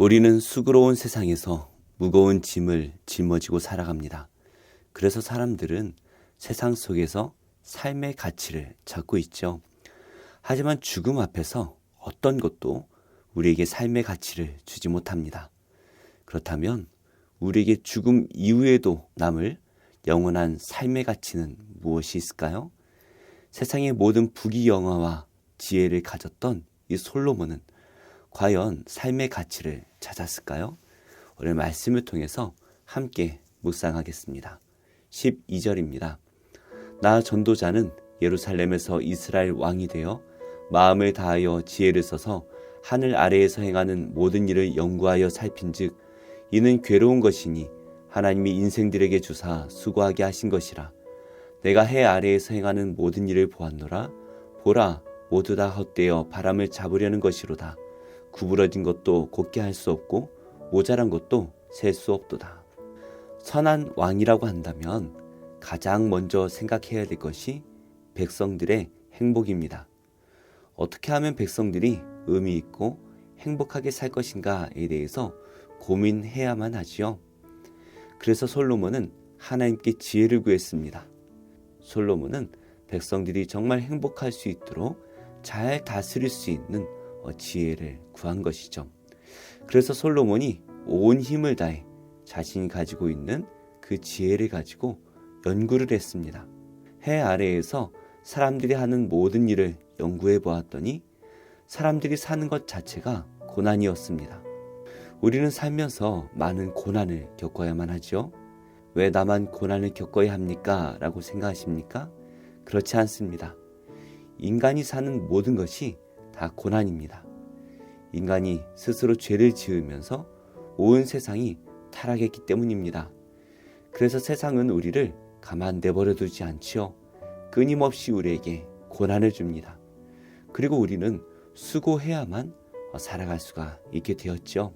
우리는 수고로운 세상에서 무거운 짐을 짊어지고 살아갑니다. 그래서 사람들은 세상 속에서 삶의 가치를 찾고 있죠. 하지만 죽음 앞에서 어떤 것도 우리에게 삶의 가치를 주지 못합니다. 그렇다면 우리에게 죽음 이후에도 남을 영원한 삶의 가치는 무엇이 있을까요? 세상의 모든 부귀영화와 지혜를 가졌던 이 솔로몬은 과연 삶의 가치를 찾았을까요? 오늘 말씀을 통해서 함께 묵상하겠습니다. 12절입니다. 나 전도자는 예루살렘에서 이스라엘 왕이 되어 마음을 다하여 지혜를 써서 하늘 아래에서 행하는 모든 일을 연구하여 살핀즉 이는 괴로운 것이니 하나님이 인생들에게 주사 수고하게 하신 것이라. 내가 해 아래에서 행하는 모든 일을 보았노라. 보라, 모두 다 헛되어 바람을 잡으려는 것이로다. 구부러진 것도 곧게 할 수 없고 모자란 것도 셀 수 없도다. 선한 왕이라고 한다면 가장 먼저 생각해야 될 것이 백성들의 행복입니다. 어떻게 하면 백성들이 의미 있고 행복하게 살 것인가에 대해서 고민해야만 하지요. 그래서 솔로몬은 하나님께 지혜를 구했습니다. 솔로몬은 백성들이 정말 행복할 수 있도록 잘 다스릴 수 있는 지혜를 구한 것이죠. 그래서 솔로몬이 온 힘을 다해 자신이 가지고 있는 그 지혜를 가지고 연구를 했습니다. 해 아래에서 사람들이 하는 모든 일을 연구해 보았더니 사람들이 사는 것 자체가 고난이었습니다. 우리는 살면서 많은 고난을 겪어야만 하죠. 왜 나만 고난을 겪어야 합니까? 라고 생각하십니까? 그렇지 않습니다. 인간이 사는 모든 것이 다 고난입니다. 인간이 스스로 죄를 지으면서 온 세상이 타락했기 때문입니다. 그래서 세상은 우리를 가만 내버려 두지 않지요. 끊임없이 우리에게 고난을 줍니다. 그리고 우리는 수고해야만 살아갈 수가 있게 되었죠.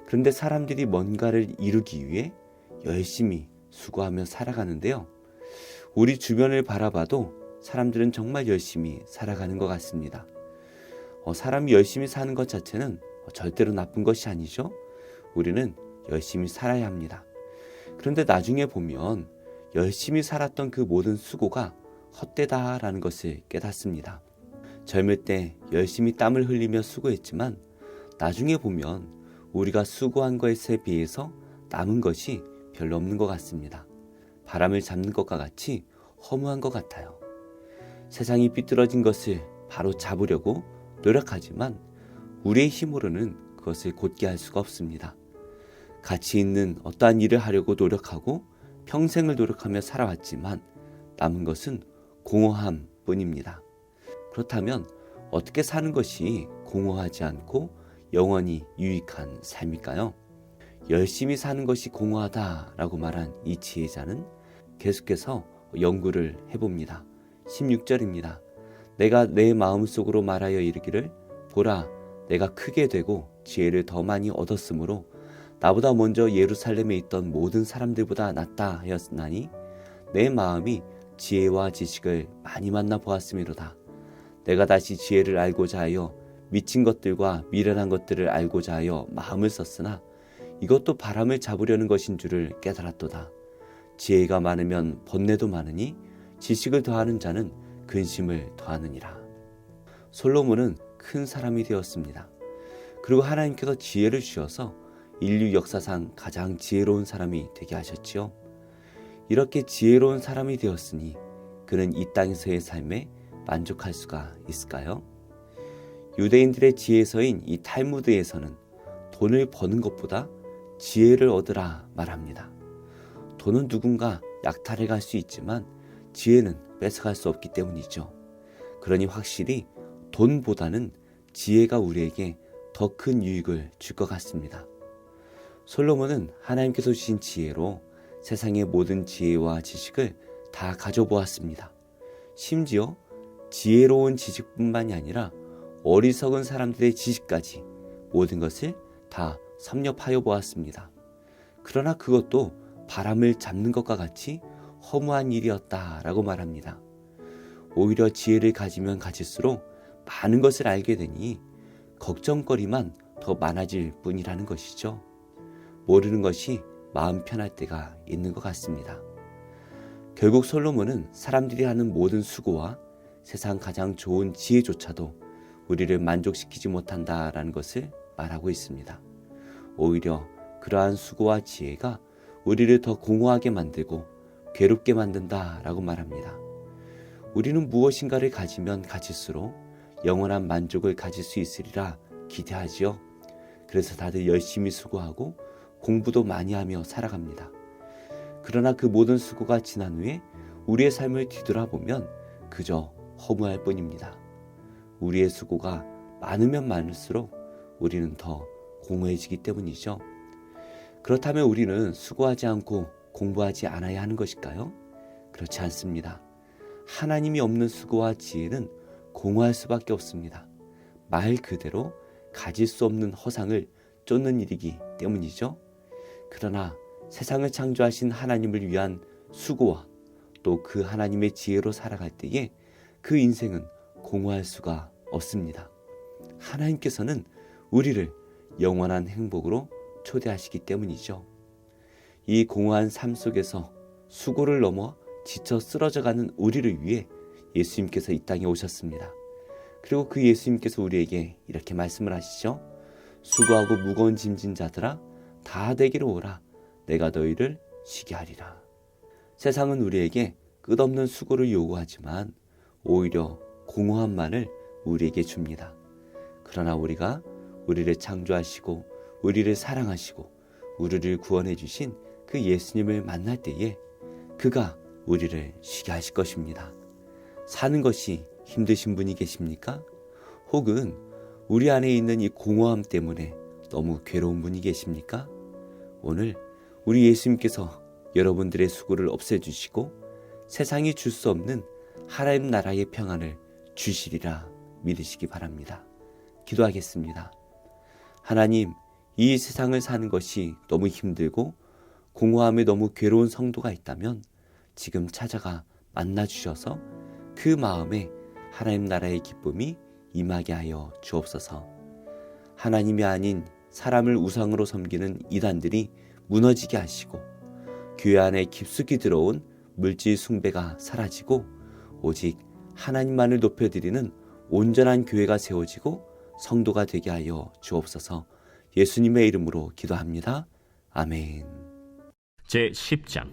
그런데 사람들이 뭔가를 이루기 위해 열심히 수고하며 살아가는데요. 우리 주변을 바라봐도 사람들은 정말 열심히 살아가는 것 같습니다. 사람이 열심히 사는 것 자체는 절대로 나쁜 것이 아니죠. 우리는 열심히 살아야 합니다. 그런데 나중에 보면 열심히 살았던 그 모든 수고가 헛되다라는 것을 깨닫습니다. 젊을 때 열심히 땀을 흘리며 수고했지만 나중에 보면 우리가 수고한 것에 비해서 남은 것이 별로 없는 것 같습니다. 바람을 잡는 것과 같이 허무한 것 같아요. 세상이 삐뚤어진 것을 바로 잡으려고 노력하지만 우리의 힘으로는 그것을 곧게 할 수가 없습니다. 가치 있는 어떠한 일을 하려고 노력하고 평생을 노력하며 살아왔지만 남은 것은 공허함 뿐입니다. 그렇다면 어떻게 사는 것이 공허하지 않고 영원히 유익한 삶일까요? 열심히 사는 것이 공허하다라고 말한 이 지혜자는 계속해서 연구를 해봅니다. 16절입니다. 내가 내 마음속으로 말하여 이르기를 보라, 내가 크게 되고 지혜를 더 많이 얻었으므로 나보다 먼저 예루살렘에 있던 모든 사람들보다 낫다 하였나니 내 마음이 지혜와 지식을 많이 만나 보았음이로다. 내가 다시 지혜를 알고자 하여 미친 것들과 미련한 것들을 알고자 하여 마음을 썼으나 이것도 바람을 잡으려는 것인 줄을 깨달았도다. 지혜가 많으면 번뇌도 많으니 지식을 더하는 자는 근심을 더하느니라. 솔로몬은 큰 사람이 되었습니다. 그리고 하나님께서 지혜를 주셔서 인류 역사상 가장 지혜로운 사람이 되게 하셨지요. 이렇게 지혜로운 사람이 되었으니 그는 이 땅에서의 삶에 만족할 수가 있을까요? 유대인들의 지혜서인 이 탈무드에서는 돈을 버는 것보다 지혜를 얻으라 말합니다. 돈은 누군가 약탈해 갈 수 있지만 지혜는 뺏어갈 수 없기 때문이죠. 그러니 확실히 돈보다는 지혜가 우리에게 더 큰 유익을 줄 것 같습니다. 솔로몬은 하나님께서 주신 지혜로 세상의 모든 지혜와 지식을 다 가져보았습니다. 심지어 지혜로운 지식뿐만이 아니라 어리석은 사람들의 지식까지 모든 것을 다 섭렵하여 보았습니다. 그러나 그것도 바람을 잡는 것과 같이 허무한 일이었다라고 말합니다. 오히려 지혜를 가지면 가질수록 많은 것을 알게 되니 걱정거리만 더 많아질 뿐이라는 것이죠. 모르는 것이 마음 편할 때가 있는 것 같습니다. 결국 솔로몬은 사람들이 하는 모든 수고와 세상 가장 좋은 지혜조차도 우리를 만족시키지 못한다라는 것을 말하고 있습니다. 오히려 그러한 수고와 지혜가 우리를 더 공허하게 만들고 괴롭게 만든다라고 말합니다. 우리는 무엇인가를 가지면 가질수록 영원한 만족을 가질 수 있으리라 기대하지요. 그래서 다들 열심히 수고하고 공부도 많이 하며 살아갑니다. 그러나 그 모든 수고가 지난 후에 우리의 삶을 뒤돌아보면 그저 허무할 뿐입니다. 우리의 수고가 많으면 많을수록 우리는 더 공허해지기 때문이죠. 그렇다면 우리는 수고하지 않고 공부하지 않아야 하는 것일까요? 그렇지 않습니다. 하나님이 없는 수고와 지혜는 공허할 수밖에 없습니다. 말 그대로 가질 수 없는 허상을 쫓는 일이기 때문이죠. 그러나 세상을 창조하신 하나님을 위한 수고와 또 그 하나님의 지혜로 살아갈 때에 그 인생은 공허할 수가 없습니다. 하나님께서는 우리를 영원한 행복으로 초대하시기 때문이죠. 이 공허한 삶 속에서 수고를 넘어 지쳐 쓰러져가는 우리를 위해 예수님께서 이 땅에 오셨습니다. 그리고 그 예수님께서 우리에게 이렇게 말씀을 하시죠. 수고하고 무거운 짐진 자들아 다 내게로 오라. 내가 너희를 쉬게 하리라. 세상은 우리에게 끝없는 수고를 요구하지만 오히려 공허함만을 우리에게 줍니다. 그러나 우리가 우리를 창조하시고 우리를 사랑하시고 우리를 구원해 주신 그 예수님을 만날 때에 그가 우리를 쉬게 하실 것입니다. 사는 것이 힘드신 분이 계십니까? 혹은 우리 안에 있는 이 공허함 때문에 너무 괴로운 분이 계십니까? 오늘 우리 예수님께서 여러분들의 수고를 없애주시고 세상이 줄 수 없는 하나님 나라의 평안을 주시리라 믿으시기 바랍니다. 기도하겠습니다. 하나님, 이 세상을 사는 것이 너무 힘들고 공허함에 너무 괴로운 성도가 있다면 지금 찾아가 만나주셔서 그 마음에 하나님 나라의 기쁨이 임하게 하여 주옵소서. 하나님이 아닌 사람을 우상으로 섬기는 이단들이 무너지게 하시고 교회 안에 깊숙이 들어온 물질 숭배가 사라지고 오직 하나님만을 높여드리는 온전한 교회가 세워지고 성도가 되게 하여 주옵소서. 예수님의 이름으로 기도합니다. 아멘. 제10장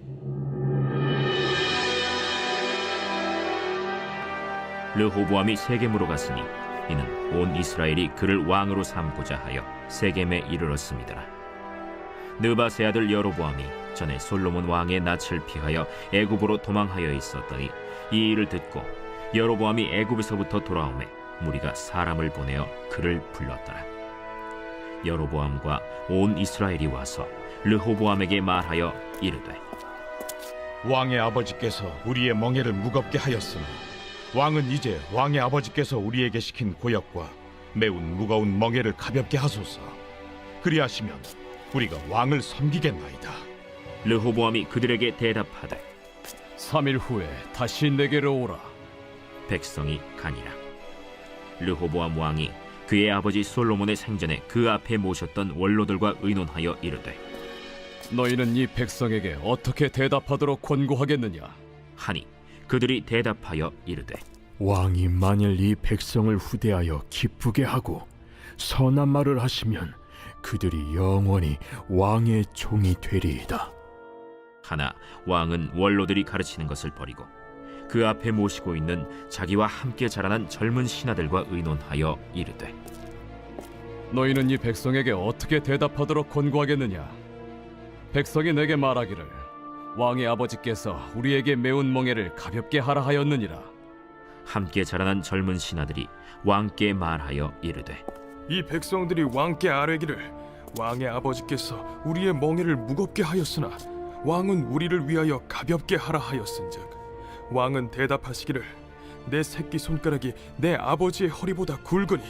르호보암이 세겜으로 갔으니 이는 온 이스라엘이 그를 왕으로 삼고자 하여 세겜에 이르렀습니다. 느바세 아들 여로보암이 전에 솔로몬 왕의 낯을 피하여 애굽으로 도망하여 있었더니 이 일을 듣고 여로보암이 애굽에서부터 돌아오매 무리가 사람을 보내어 그를 불렀더라. 여로보암과 온 이스라엘이 와서 르호보암에게 말하여 이르되 왕의 아버지께서 우리의 멍에를 무겁게 하였으니 왕은 이제 왕의 아버지께서 우리에게 시킨 고역과 매운 무거운 멍에를 가볍게 하소서. 그리하시면 우리가 왕을 섬기겠나이다. 르호보암이 그들에게 대답하되 3일 후에 다시 내게로 오라. 백성이 가니라. 르호보암 왕이 그의 아버지 솔로몬의 생전에 그 앞에 모셨던 원로들과 의논하여 이르되 너희는 이 백성에게 어떻게 대답하도록 권고하겠느냐? 하니 그들이 대답하여 이르되 왕이 만일 이 백성을 후대하여 기쁘게 하고 선한 말을 하시면 그들이 영원히 왕의 종이 되리이다. 하나 왕은 원로들이 가르치는 것을 버리고 그 앞에 모시고 있는 자기와 함께 자라난 젊은 신하들과 의논하여 이르되 너희는 이 백성에게 어떻게 대답하도록 권고하겠느냐? 백성이 내게 말하기를 왕의 아버지께서 우리에게 매운 멍에를 가볍게 하라 하였느니라. 함께 자라난 젊은 신하들이 왕께 말하여 이르되 이 백성들이 왕께 아뢰기를 왕의 아버지께서 우리의 멍에를 무겁게 하였으나 왕은 우리를 위하여 가볍게 하라 하였은즉 왕은 대답하시기를 내 새끼 손가락이 내 아버지의 허리보다 굵으니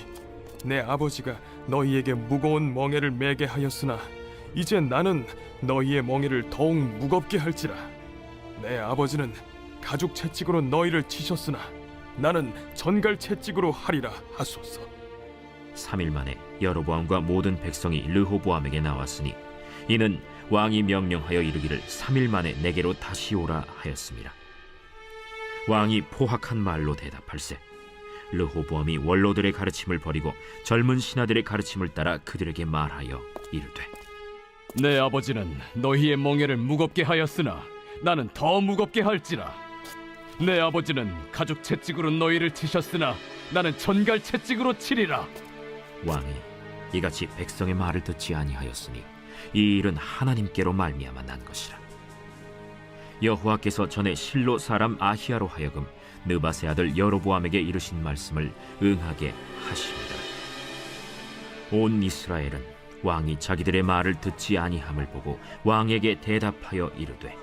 내 아버지가 너희에게 무거운 멍에를 매게 하였으나 이제 나는 너희의 멍에를 더욱 무겁게 할지라. 내 아버지는 가죽 채찍으로 너희를 치셨으나 나는 전갈 채찍으로 하리라 하소서. 3일 만에 여로보암과 모든 백성이 르호보암에게 나왔으니 이는 왕이 명령하여 이르기를 3일 만에 내게로 다시 오라 하였습니다. 왕이 포악한 말로 대답할세 르호보암이 원로들의 가르침을 버리고 젊은 신하들의 가르침을 따라 그들에게 말하여 이르되 내 아버지는 너희의 멍에를 무겁게 하였으나 나는 더 무겁게 할지라. 내 아버지는 가죽 채찍으로 너희를 치셨으나 나는 전갈 채찍으로 치리라. 왕이 이같이 백성의 말을 듣지 아니하였으니 이 일은 하나님께로 말미암아 난 것이라. 여호와께서 전에 실로 사람 아히야로 하여금 느바세 아들 여로보암에게 이르신 말씀을 응하게 하십니다. 온 이스라엘은 왕이 자기들의 말을 듣지 아니함을 보고 왕에게 대답하여 이르되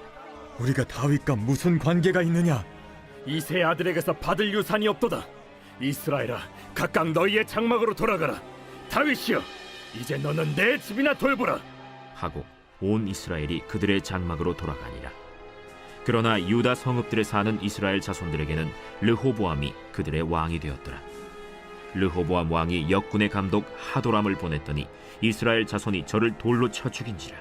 우리가 다윗과 무슨 관계가 있느냐? 이 세 아들에게서 받을 유산이 없도다. 이스라엘아, 각각 너희의 장막으로 돌아가라. 다윗이여, 이제 너는 내 집이나 돌보라. 하고 온 이스라엘이 그들의 장막으로 돌아가니라. 그러나 유다 성읍들에 사는 이스라엘 자손들에게는 르호보암이 그들의 왕이 되었더라. 르호보암 왕이 역군의 감독 하도람을 보냈더니 이스라엘 자손이 저를 돌로 쳐 죽인지라.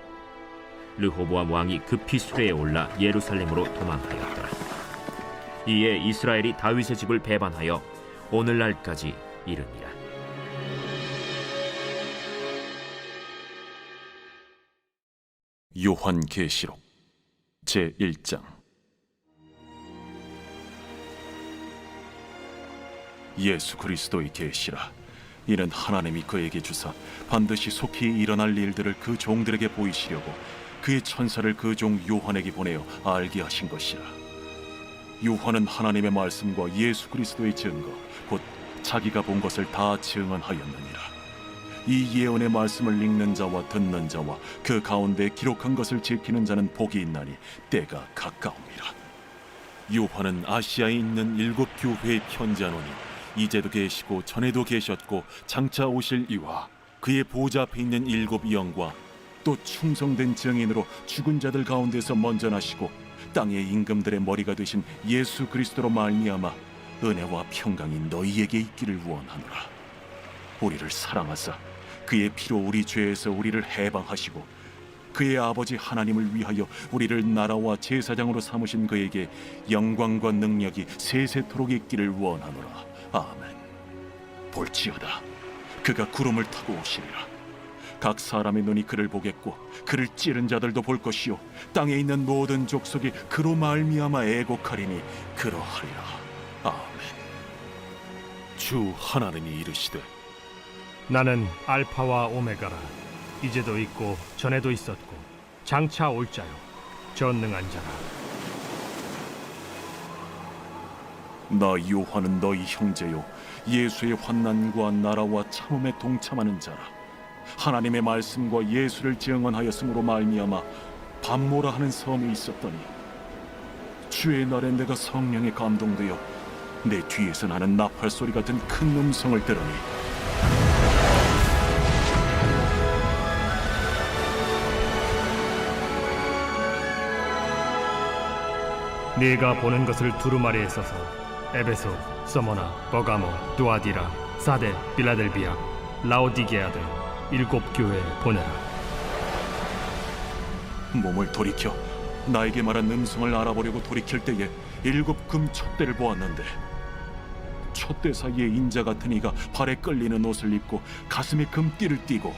르호보암 왕이 급히 수레에 올라 예루살렘으로 도망하였더라. 이에 이스라엘이 다윗의 집을 배반하여 오늘날까지 이르니라. 요한계시록 제1장. 예수 그리스도의 계시라. 이는 하나님이 그에게 주사 반드시 속히 일어날 일들을 그 종들에게 보이시려고 그의 천사를 그 종 요한에게 보내어 알게 하신 것이라. 요한은 하나님의 말씀과 예수 그리스도의 증거 곧 자기가 본 것을 다 증언하였느니라. 이 예언의 말씀을 읽는 자와 듣는 자와 그 가운데 기록한 것을 지키는 자는 복이 있나니 때가 가까움이라. 요한은 아시아에 있는 7 교회에 편지하노니 이제도 계시고 전에도 계셨고 장차 오실 이와 그의 보좌 앞에 있는 7 영과 또 충성된 증인으로 죽은 자들 가운데서 먼저 나시고 땅의 임금들의 머리가 되신 예수 그리스도로 말미암아 은혜와 평강이 너희에게 있기를 원하노라. 우리를 사랑하사 그의 피로 우리 죄에서 우리를 해방하시고 그의 아버지 하나님을 위하여 우리를 나라와 제사장으로 삼으신 그에게 영광과 능력이 세세토록 있기를 원하노라. 아멘. 볼지어다, 그가 구름을 타고 오시리라. 각 사람의 눈이 그를 보겠고 그를 찌른 자들도 볼 것이요 땅에 있는 모든 족속이 그로 말미암아 애곡하리니 그러하리라. 아멘. 주 하나님이 이르시되 나는 알파와 오메가라. 이제도 있고 전에도 있었고 장차 올 자요 전능한 자라. 나 요한은 너희 형제요 예수의 환난과 나라와 참음에 동참하는 자라. 하나님의 말씀과 예수를 증언하였으므로 말미암아 밤모라 하는 섬에 있었더니 주의 날에 내가 성령에 감동되어 내 뒤에서 나는 나팔 소리 같은 큰 음성을 들으니 네가 보는 것을 두루마리에 써서 에베소, 서머나, 버가모, 두아디라, 사데, 빌라델비아, 라오디게아들 7 교회에 보내라. 몸을 돌이켜 나에게 말한 음성을 알아보려고 돌이킬 때에 7 금 촛대를 보았는데 촛대 사이에 인자 같은 이가 발에 끌리는 옷을 입고 가슴에 금띠를 띠고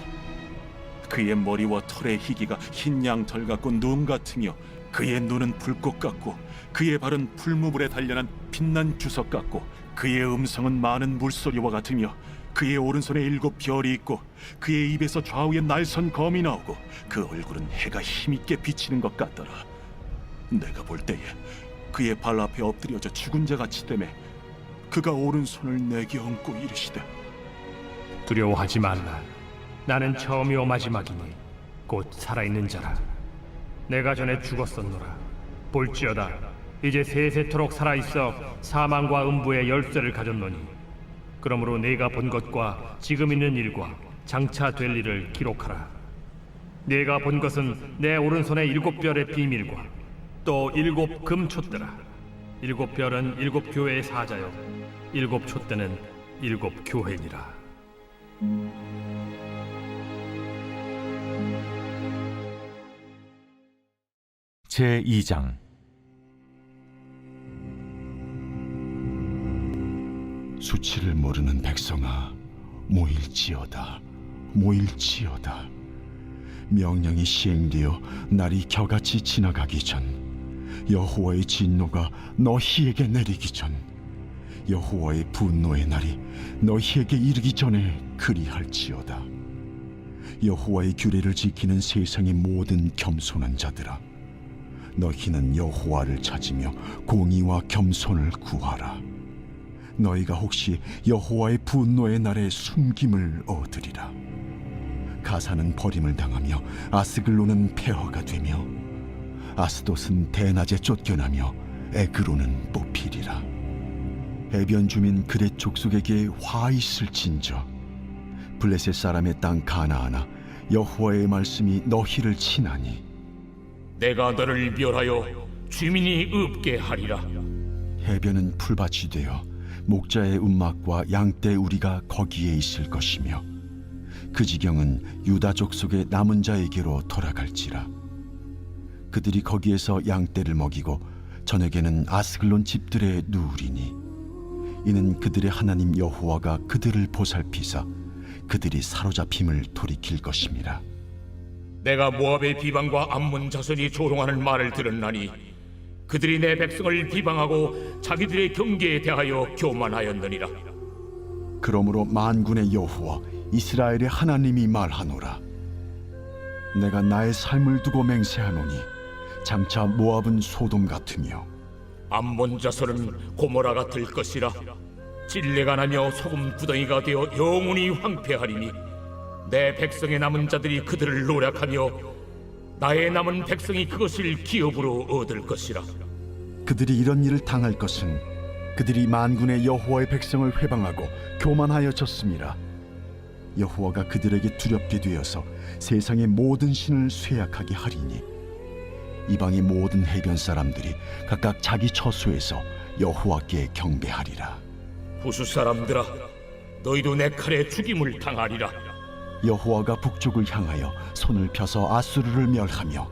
그의 머리와 털의 희기가 흰 양털 같고 눈 같으며 그의 눈은 불꽃 같고 그의 발은 풀무불에 단련한 빛난 주석 같고 그의 음성은 많은 물소리와 같으며 그의 오른손에 7 별이 있고 그의 입에서 좌우에 날선 검이 나오고 그 얼굴은 해가 힘있게 비치는 것 같더라. 내가 볼 때에 그의 발 앞에 엎드려져 죽은 자같이 되매 그가 오른손을 내게 얹고 이르시되 두려워하지 말라. 나는 처음이요 마지막이니 곧 살아있는 자라. 내가 전에 죽었었노라. 볼지어다, 이제 세세토록 살아있어 사망과 음부의 열쇠를 가졌노니 그러므로 내가 본 것과 지금 있는 일과 장차 될 일을 기록하라. 내가 본 것은 내 오른손의 7 별의 비밀과 또 7 금 촛대라. 7 별은 7 교회의 사자요 7 촛대는 7 교회니라. 제2장 수치를 모르는 백성아, 모일지어다, 모일지어다. 명령이 시행되어 날이 겨같이 지나가기 전, 여호와의 진노가 너희에게 내리기 전, 여호와의 분노의 날이 너희에게 이르기 전에 그리할지어다. 여호와의 규례를 지키는 세상의 모든 겸손한 자들아, 너희는 여호와를 찾으며 공의와 겸손을 구하라. 너희가 혹시 여호와의 분노의 날에 숨김을 얻으리라. 가사는 버림을 당하며 아스글론은 폐허가 되며 아스돗은 대낮에 쫓겨나며 에그로는 뽑히리라. 해변 주민 그렛 족속에게 화 있을진저. 블레셋 사람의 땅 가나안아, 여호와의 말씀이 너희를 치나니 내가 너를 멸하여 주민이 없게 하리라. 해변은 풀밭이 되어 목자의 움막과 양떼 우리가 거기에 있을 것이며 그 지경은 유다 족속의 남은 자에게로 돌아갈지라. 그들이 거기에서 양떼를 먹이고 저녁에는 아스글론 집들에 누우리니 이는 그들의 하나님 여호와가 그들을 보살피사 그들이 사로잡힘을 돌이킬 것임이라. 내가 모압의 비방과 암몬 자손이 조롱하는 말을 들었나니 그들이 내 백성을 비방하고 자기들의 경계에 대하여 교만하였느니라. 그러므로 만군의 여호와 이스라엘의 하나님이 말하노라. 내가 나의 삶을 두고 맹세하노니 장차 모압은 소돔 같으며 암몬 자손은 고모라 같을 것이라. 찔레가 나며 소금 구덩이가 되어 영원히 황폐하리니 내 백성의 남은 자들이 그들을 노략하며 나의 남은 백성이 그것을 기업으로 얻을 것이라. 그들이 이런 일을 당할 것은 그들이 만군의 여호와의 백성을 회방하고 교만하여 졌음이라. 여호와가 그들에게 두렵게 되어서 세상의 모든 신을 쇠약하게 하리니 이방의 모든 해변 사람들이 각각 자기 처소에서 여호와께 경배하리라. 후수 사람들아, 너희도 내 칼에 죽임을 당하리라. 여호와가 북쪽을 향하여 손을 펴서 아수르를 멸하며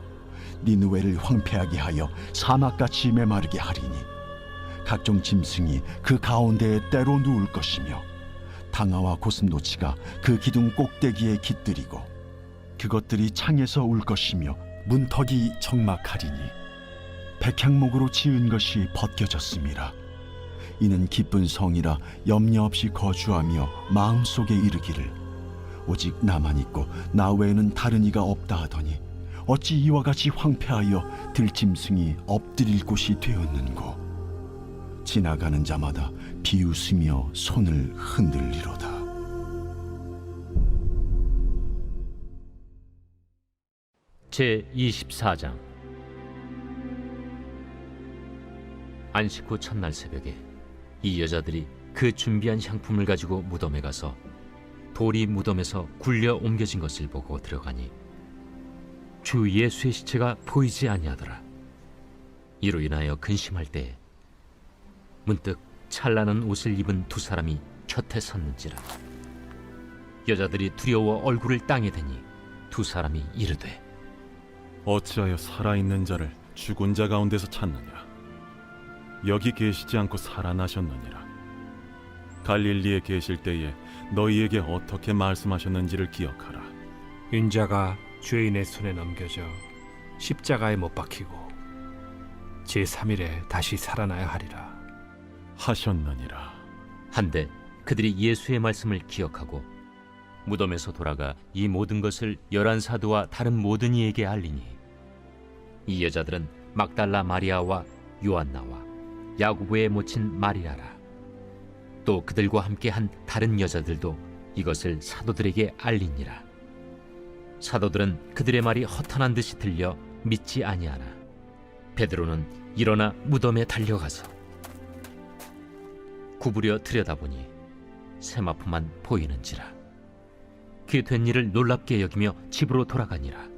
니느웨를 황폐하게 하여 사막같이 메마르게 하리니 각종 짐승이 그 가운데에 때로 누울 것이며 당아와 고슴도치가 그 기둥 꼭대기에 깃들이고 그것들이 창에서 울 것이며 문턱이 적막하리니 백향목으로 지은 것이 벗겨졌음이라. 이는 기쁜 성이라 염려 없이 거주하며 마음속에 이르기를 오직 나만 있고 나 외에는 다른 이가 없다 하더니 어찌 이와 같이 황폐하여 들짐승이 엎드릴 곳이 되었는고. 지나가는 자마다 비웃으며 손을 흔들리로다. 제24장. 안식 후 첫날 새벽에 이 여자들이 그 준비한 향품을 가지고 무덤에 가서 돌이 무덤에서 굴려 옮겨진 것을 보고 들어가니 주 예수의 시체가 보이지 아니하더라. 이로 인하여 근심할 때에 문득 찬란한 옷을 입은 두 사람이 곁에 섰는지라. 여자들이 두려워 얼굴을 땅에 대니 두 사람이 이르되 어찌하여 살아있는 자를 죽은 자 가운데서 찾느냐? 여기 계시지 않고 살아나셨느니라. 갈릴리에 계실 때에 너희에게 어떻게 말씀하셨는지를 기억하라. 인자가 죄인의 손에 넘겨져 십자가에 못 박히고 제3일에 다시 살아나야 하리라 하셨느니라. 한데 그들이 예수의 말씀을 기억하고 무덤에서 돌아가 이 모든 것을 11사도와 다른 모든 이에게 알리니 이 여자들은 막달라 마리아와 요한나와 야고보의 모친 마리아라. 또 그들과 함께 한 다른 여자들도 이것을 사도들에게 알리니라. 사도들은 그들의 말이 허탄한 듯이 들려 믿지 아니하나 베드로는 일어나 무덤에 달려가서 구부려 들여다보니 세마포만 보이는지라. 그 된 일을 놀랍게 여기며 집으로 돌아가니라.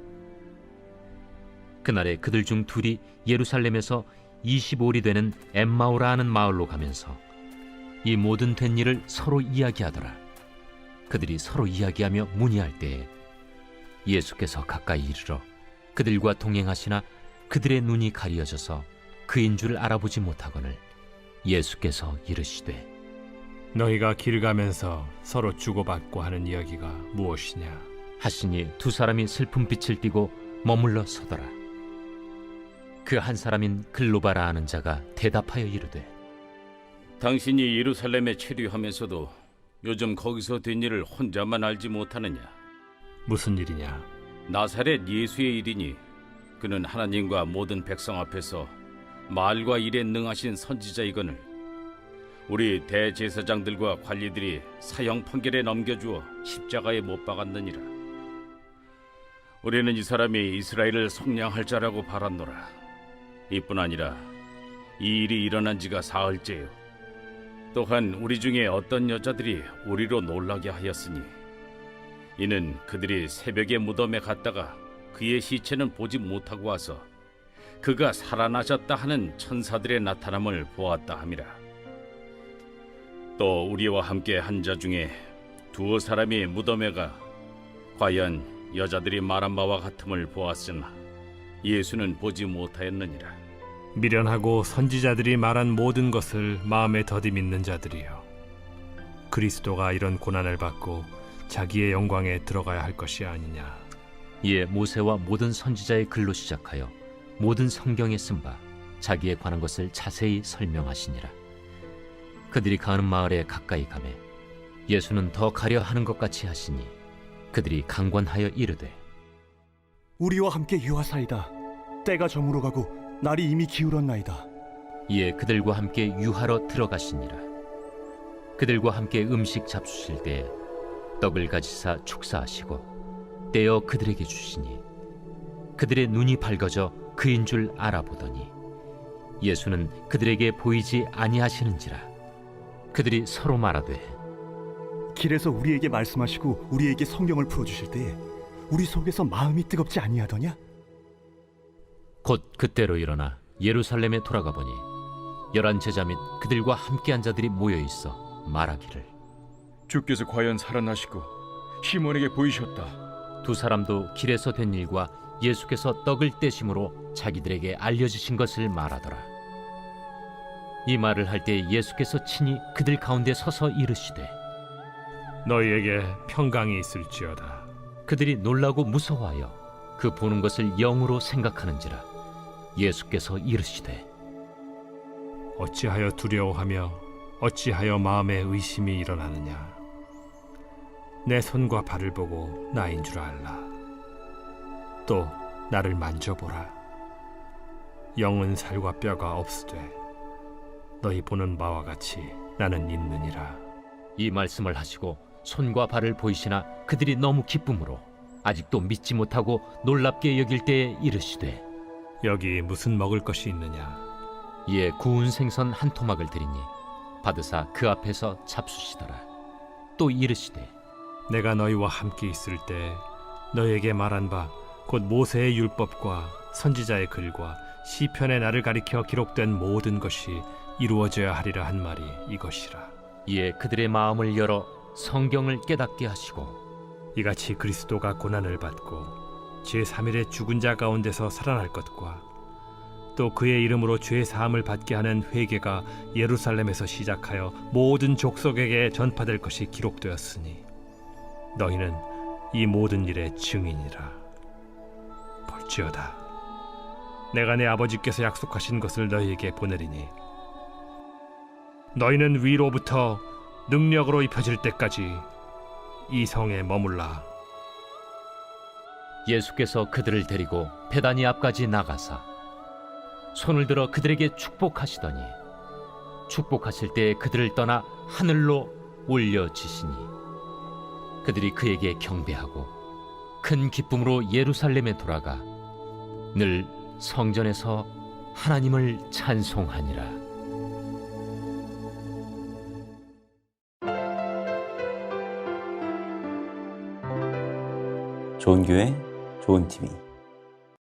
그날에 그들 중 둘이 예루살렘에서 25里되는 엠마오라 하는 마을로 가면서 이 모든 된 일을 서로 이야기하더라. 그들이 서로 이야기하며 문의할 때에 예수께서 가까이 이르러 그들과 동행하시나 그들의 눈이 가려져서 그인 줄 알아보지 못하거늘 예수께서 이르시되 너희가 길 가면서 서로 주고받고 하는 이야기가 무엇이냐? 하시니 두 사람이 슬픈 빛을 띠고 머물러 서더라. 그 한 사람인 글로바라 하는 자가 대답하여 이르되 당신이 예루살렘에 체류하면서도 요즘 거기서 된 일을 혼자만 알지 못하느냐? 무슨 일이냐? 나사렛 예수의 일이니 그는 하나님과 모든 백성 앞에서 말과 일에 능하신 선지자이거늘 우리 대제사장들과 관리들이 사형 판결에 넘겨주어 십자가에 못 박았느니라. 우리는 이 사람이 이스라엘을 속량할 자라고 바랐노라. 이뿐 아니라 이 일이 일어난 지가 사흘째요. 또한 우리 중에 어떤 여자들이 우리로 놀라게 하였으니 이는 그들이 새벽에 무덤에 갔다가 그의 시체는 보지 못하고 와서 그가 살아나셨다 하는 천사들의 나타남을 보았다 함이라. 또 우리와 함께 한 자 중에 두어 사람이 무덤에 가 과연 여자들이 말한 바와 같음을 보았으나 예수는 보지 못하였느니라. 미련하고 선지자들이 말한 모든 것을 마음에 더디 믿는 자들이여, 그리스도가 이런 고난을 받고 자기의 영광에 들어가야 할 것이 아니냐. 이에 모세와 모든 선지자의 글로 시작하여 모든 성경에 쓴 바 자기에 관한 것을 자세히 설명하시니라. 그들이 가는 마을에 가까이 가매 예수는 더 가려 하는 것 같이 하시니 그들이 강권하여 이르되 우리와 함께 유하사이다. 때가 저물어 가고 날이 이미 기울었나이다. 이에 그들과 함께 유하러 들어가시니라. 그들과 함께 음식 잡수실 때에 떡을 가지사 축사하시고 떼어 그들에게 주시니 그들의 눈이 밝아져 그인 줄 알아보더니 예수는 그들에게 보이지 아니하시는지라. 그들이 서로 말하되 길에서 우리에게 말씀하시고 우리에게 성경을 풀어주실 때에 우리 속에서 마음이 뜨겁지 아니하더냐? 곧 그때로 일어나 예루살렘에 돌아가 보니 11 제자 및 그들과 함께한 자들이 모여 있어 말하기를 주께서 과연 살아나시고 시몬에게 보이셨다. 두 사람도 길에서 된 일과 예수께서 떡을 떼심으로 자기들에게 알려주신 것을 말하더라. 이 말을 할 때 예수께서 친히 그들 가운데 서서 이르시되 너희에게 평강이 있을지어다. 그들이 놀라고 무서워하여 그 보는 것을 영으로 생각하는지라. 예수께서 이르시되 어찌하여 두려워하며 어찌하여 마음에 의심이 일어나느냐. 내 손과 발을 보고 나인 줄 알라. 또 나를 만져보라. 영은 살과 뼈가 없으되 너희 보는 바와 같이 나는 있느니라. 이 말씀을 하시고 손과 발을 보이시나 그들이 너무 기쁨으로 아직도 믿지 못하고 놀랍게 여길 때에 이르시되 여기 무슨 먹을 것이 있느냐. 이에 구운 생선 한 토막을 드리니 받으사 그 앞에서 잡수시더라. 또 이르시되 내가 너희와 함께 있을 때 너희에게 말한 바 곧 모세의 율법과 선지자의 글과 시편의 나를 가리켜 기록된 모든 것이 이루어져야 하리라 한 말이 이것이라. 이에 그들의 마음을 열어 성경을 깨닫게 하시고 이같이 그리스도가 고난을 받고 제3일에 죽은 자 가운데서 살아날 것과 또 그의 이름으로 죄 사함을 받게 하는 회개가 예루살렘에서 시작하여 모든 족속에게 전파될 것이 기록되었으니 너희는 이 모든 일의 증인이라. 볼지어다 내가 내 아버지께서 약속하신 것을 너희에게 보내리니 너희는 위로부터 능력으로 입혀질 때까지 이 성에 머물라. 예수께서 그들을 데리고 베다니 앞까지 나가사 손을 들어 그들에게 축복하시더니 축복하실 때 그들을 떠나 하늘로 올려지시니 그들이 그에게 경배하고 큰 기쁨으로 예루살렘에 돌아가 늘 성전에서 하나님을 찬송하니라. 좋은 교회, 좋은 TV